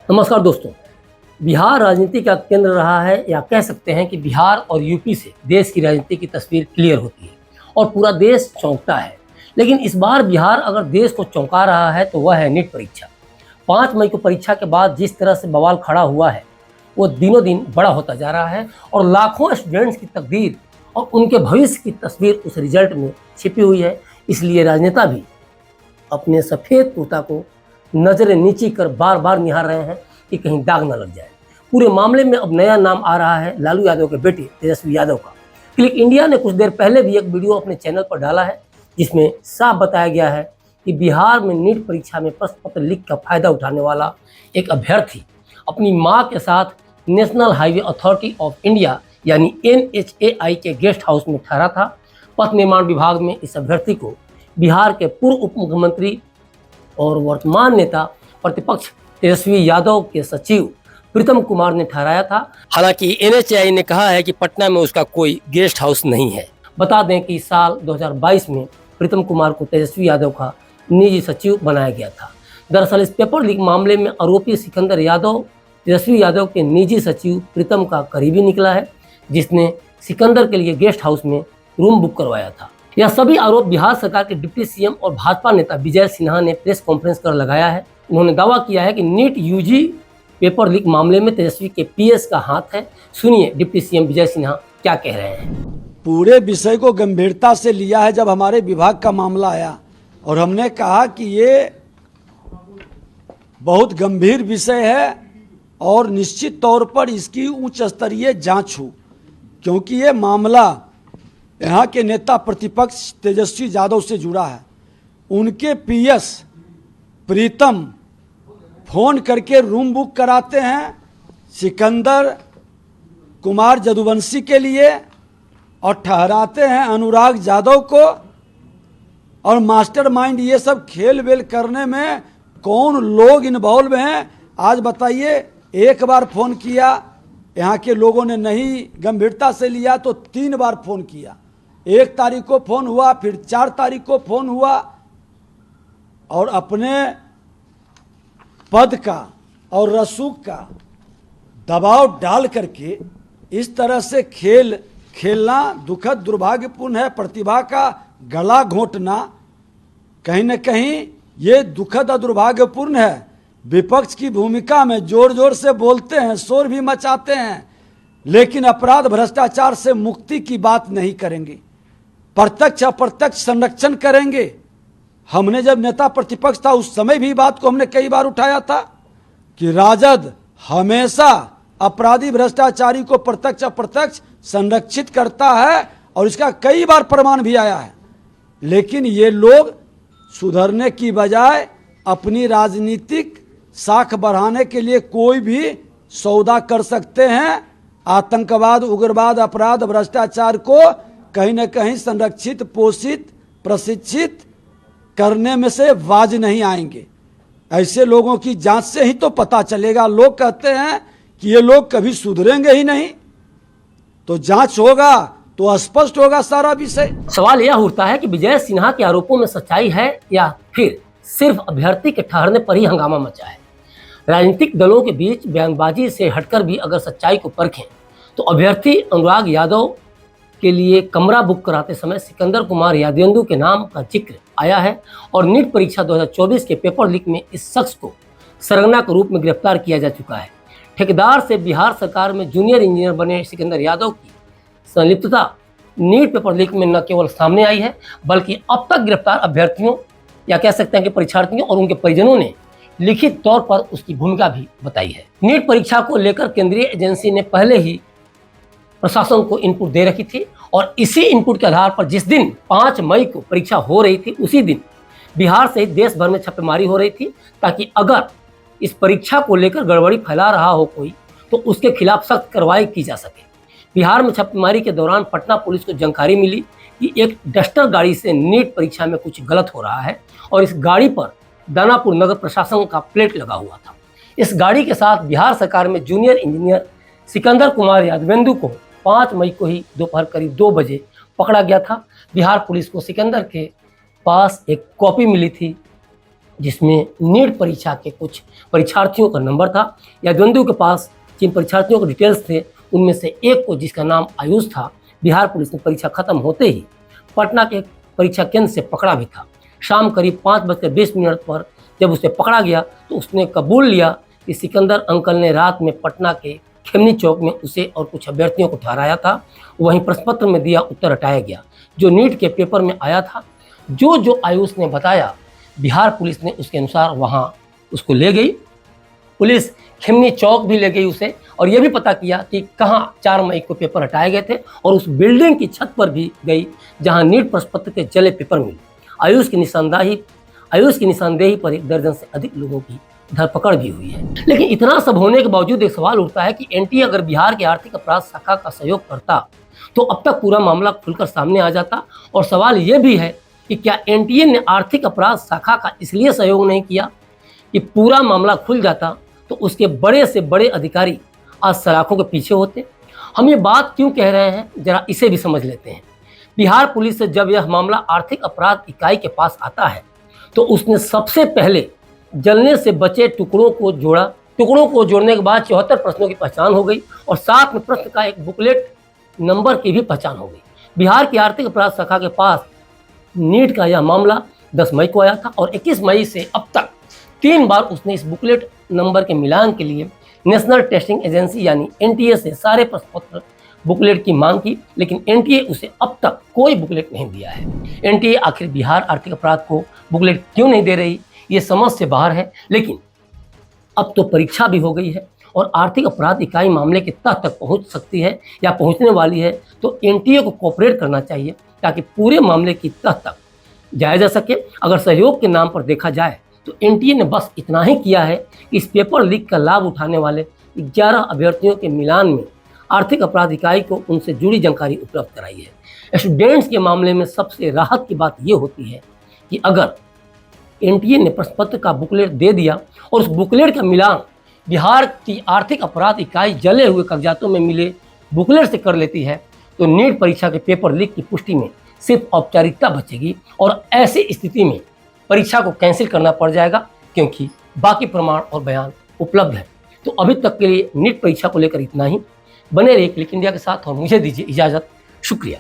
नमस्कार दोस्तों। बिहार राजनीति का केंद्र रहा है, या कह सकते हैं कि बिहार और यूपी से देश की राजनीति की तस्वीर क्लियर होती है और पूरा देश चौंकता है। लेकिन इस बार बिहार अगर देश को चौंका रहा है तो वह है नीट परीक्षा। 5 मई को परीक्षा के बाद जिस तरह से बवाल खड़ा हुआ है वो दिनों दिन बड़ा होता जा रहा है और लाखों स्टूडेंट्स की तकदीर और उनके भविष्य की तस्वीर उस रिजल्ट में छिपी हुई है। इसलिए राजनेता भी अपने सफ़ेद तोता को नजरें नीची कर बार बार निहार रहे हैं कि कहीं दाग न लग जाए। पूरे मामले में अब नया नाम आ रहा है लालू यादव के बेटे तेजस्वी यादव का। क्लिक इंडिया ने कुछ देर पहले भी एक वीडियो अपने चैनल पर डाला है जिसमें साफ बताया गया है कि बिहार में नीट परीक्षा में प्रश्न पत्र लीक का फायदा उठाने वाला एक अभ्यर्थी अपनी मां के साथ national highway authority of India यानी NHAI के गेस्ट हाउस में ठहरा था। पथ निर्माण विभाग में इस अभ्यर्थी को बिहार के पूर्व उप मुख्यमंत्री और वर्तमान नेता प्रतिपक्ष तेजस्वी यादव के सचिव प्रीतम कुमार ने ठहराया था। हालांकि NHAI ने कहा है कि पटना में उसका कोई गेस्ट हाउस नहीं है। बता दें कि साल 2022 में प्रीतम कुमार को तेजस्वी यादव का निजी सचिव बनाया गया था। दरअसल इस पेपर लीक मामले में आरोपी सिकंदर यादव तेजस्वी यादव के निजी सचिव प्रीतम का करीबी निकला है, जिसने सिकंदर के लिए गेस्ट हाउस में रूम बुक करवाया था। यह सभी आरोप बिहार सरकार के डिप्टी सीएम और भाजपा नेता विजय सिन्हा ने प्रेस कॉन्फ्रेंस कर लगाया है। उन्होंने दावा किया है कि नीट यूजी पेपर लीक मामले में तेजस्वी के PS का हाथ है। सुनिए डिप्टी सीएम विजय सिन्हा क्या कह रहे हैं। पूरे विषय को गंभीरता से लिया है जब हमारे विभाग का मामला आया, और हमने कहा कि ये बहुत गंभीर विषय है और निश्चित तौर पर इसकी उच्च स्तरीय जांच हो, क्योंकि ये मामला यहाँ के नेता प्रतिपक्ष तेजस्वी यादव से जुड़ा है। उनके PS प्रीतम फोन करके रूम बुक कराते हैं सिकंदर कुमार जदुवंशी के लिए और ठहराते हैं अनुराग यादव को, और मास्टरमाइंड ये सब खेल वेल करने में कौन लोग इन्वॉल्व हैं आज बताइए। एक बार फोन किया, यहाँ के लोगों ने नहीं गंभीरता से लिया तो 3 बार फोन किया। 1 तारीख को फोन हुआ, फिर 4 तारीख को फोन हुआ, और अपने पद का और रसूख का दबाव डाल करके इस तरह से खेलना दुखद दुर्भाग्यपूर्ण है। प्रतिभा का गला घोंटना कहीं न कहीं ये दुखद और दुर्भाग्यपूर्ण है। विपक्ष की भूमिका में जोर जोर से बोलते हैं, शोर भी मचाते हैं, लेकिन अपराध भ्रष्टाचार से मुक्ति की बात नहीं करेंगे। प्रत्यक्ष अप्रत्यक्ष संरक्षण करेंगे। हमने जब नेता प्रतिपक्ष था उस समय भी बात को हमने कई बार उठाया था कि राजद हमेशा अपराधी भ्रष्टाचारी को प्रत्यक्ष अप्रत्यक्ष संरक्षित करता है, और इसका कई बार प्रमाण भी आया है। लेकिन ये लोग सुधरने की बजाय अपनी राजनीतिक साख बढ़ाने के लिए कोई भी सौदा कर सकते हैं। आतंकवाद, उग्रवाद, अपराध, भ्रष्टाचार को कहीं न कहीं संरक्षित, पोषित, प्रशिक्षित करने में से बाज नहीं आएंगे। ऐसे लोगों की जांच से ही तो पता चलेगा। लोग कहते हैं कि ये लोग कभी सुधरेंगे ही नहीं, तो जांच होगा तो स्पष्ट होगा सारा विषय। सवाल यह उठता है कि विजय सिन्हा के आरोपों में सच्चाई है या फिर सिर्फ अभ्यर्थी के ठहरने पर ही हंगामा मचा है। राजनीतिक दलों के बीच बयानबाजी से हटकर भी अगर सच्चाई को परखें तो अभ्यर्थी अनुराग यादव के लिए कमरा बुक कराते समय सिकंदर कुमार यादवेंदु के नाम का जिक्र आया है, और नीट परीक्षा 2024 के पेपर लीक में इस शख्स को सरगना के रूप में गिरफ्तार किया जा चुका है। ठेकेदार से बिहार सरकार में जूनियर इंजीनियर बने सिकंदर यादव की संलिप्तता नीट पेपर लीक में न केवल सामने आई है, बल्कि अब तक गिरफ्तार अभ्यर्थियों या कह सकते हैं कि परीक्षार्थियों और उनके परिजनों ने लिखित तौर पर उसकी भूमिका भी बताई है। नीट परीक्षा को लेकर केंद्रीय एजेंसी ने पहले ही प्रशासन को इनपुट दे रखी थी, और इसी इनपुट के आधार पर जिस दिन 5 मई को परीक्षा हो रही थी उसी दिन बिहार सहित देश भर में छापेमारी हो रही थी, ताकि अगर इस परीक्षा को लेकर गड़बड़ी फैला रहा हो कोई तो उसके खिलाफ सख्त कार्रवाई की जा सके। बिहार में छापेमारी के दौरान पटना पुलिस को जानकारी मिली कि एक डस्टर गाड़ी से नीट परीक्षा में कुछ गलत हो रहा है, और इस गाड़ी पर दानापुर नगर प्रशासन का प्लेट लगा हुआ था। इस गाड़ी के साथ बिहार सरकार में जूनियर इंजीनियर सिकंदर कुमार यादवेंदु को 5 मई को ही दोपहर करीब 2 बजे पकड़ा गया था। बिहार पुलिस को सिकंदर के पास एक कॉपी मिली थी जिसमें नीट परीक्षा के कुछ परीक्षार्थियों का नंबर था। यादवेंदु के पास जिन परीक्षार्थियों के डिटेल्स थे उनमें से एक को, जिसका नाम आयुष था, बिहार पुलिस ने परीक्षा खत्म होते ही पटना के परीक्षा केंद्र से पकड़ा भी था। शाम करीब 5:20 पर जब उसे पकड़ा गया तो उसने कबूल लिया कि सिकंदर अंकल ने रात में पटना के खेमनी चौक में उसे और कुछ अभ्यर्थियों को ठहराया था। वहीं प्रश्न पत्र में दिया उत्तर हटाया गया जो नीट के पेपर में आया था। जो आयुष ने बताया, बिहार पुलिस ने उसके अनुसार वहां उसको ले गई। पुलिस खेमनी चौक भी ले गई उसे, और यह भी पता किया कि कहाँ 4 मई को पेपर हटाए गए थे, और उस बिल्डिंग की छत पर भी गई जहां नीट प्रश्न पत्र के जले पेपर मिले। आयुष की निशानदेही पर 1 दर्जन से अधिक लोगों की धरपकड़ भी हुई है। लेकिन इतना सब होने के बावजूद एक सवाल उठता है कि एनटीए अगर बिहार के आर्थिक अपराध शाखा का सहयोग करता तो अब तक पूरा मामला खुलकर सामने आ जाता। और सवाल ये भी है कि क्या एनटीए ने आर्थिक अपराध शाखा का इसलिए सहयोग नहीं किया कि पूरा मामला खुल जाता तो उसके बड़े से बड़े अधिकारी आज सलाखों के पीछे होते। हम ये बात क्यों कह रहे हैं, जरा इसे भी समझ लेते हैं। बिहार पुलिस से जब यह मामला आर्थिक अपराध इकाई के पास आता है तो उसने सबसे पहले जलने से बचे टुकड़ों को जोड़ा। टुकड़ों को जोड़ने के बाद 74 प्रश्नों की पहचान हो गई और साथ में प्रश्न का एक बुकलेट नंबर की भी पहचान हो गई। बिहार की आर्थिक अपराध शाखा के पास नीट का यह मामला 10 मई को आया था और 21 मई से अब तक 3 बार उसने इस बुकलेट नंबर के मिलान के लिए नेशनल टेस्टिंग एजेंसी यानी एनटीए से सारे प्रश्न पत्र बुकलेट की मांग की, लेकिन एनटीए उसे अब तक कोई बुकलेट नहीं दिया है। एनटीए आखिर बिहार आर्थिक अपराध को बुकलेट क्यों नहीं दे रही, ये समझ से बाहर है। लेकिन अब तो परीक्षा भी हो गई है और आर्थिक अपराध इकाई मामले के तह तक पहुंच सकती है या पहुंचने वाली है, तो एनटीए को कोऑपरेट करना चाहिए ताकि पूरे मामले की तह तक जाया जा सके। अगर सहयोग के नाम पर देखा जाए तो एनटीए ने बस इतना ही किया है कि इस पेपर लीक का लाभ उठाने वाले 11 अभ्यर्थियों के मिलान में आर्थिक अपराध इकाई को उनसे जुड़ी जानकारी उपलब्ध कराई है। स्टूडेंट्स के मामले में सबसे राहत की बात यह होती है कि अगर एनटीए ने प्रश्न पत्र का बुकलेट दे दिया और उस बुकलेट का मिलान बिहार की आर्थिक अपराध इकाई जले हुए कागजातों में मिले बुकलेट से कर लेती है, तो नीट परीक्षा के पेपर लीक की पुष्टि में सिर्फ औपचारिकता बचेगी और ऐसी स्थिति में परीक्षा को कैंसिल करना पड़ जाएगा, क्योंकि बाकी प्रमाण और बयान उपलब्ध है। तो अभी तक के लिए नीट परीक्षा को लेकर इतना ही। बने रहिए क्लिक इंडिया के साथ और मुझे दीजिए इजाज़त। शुक्रिया।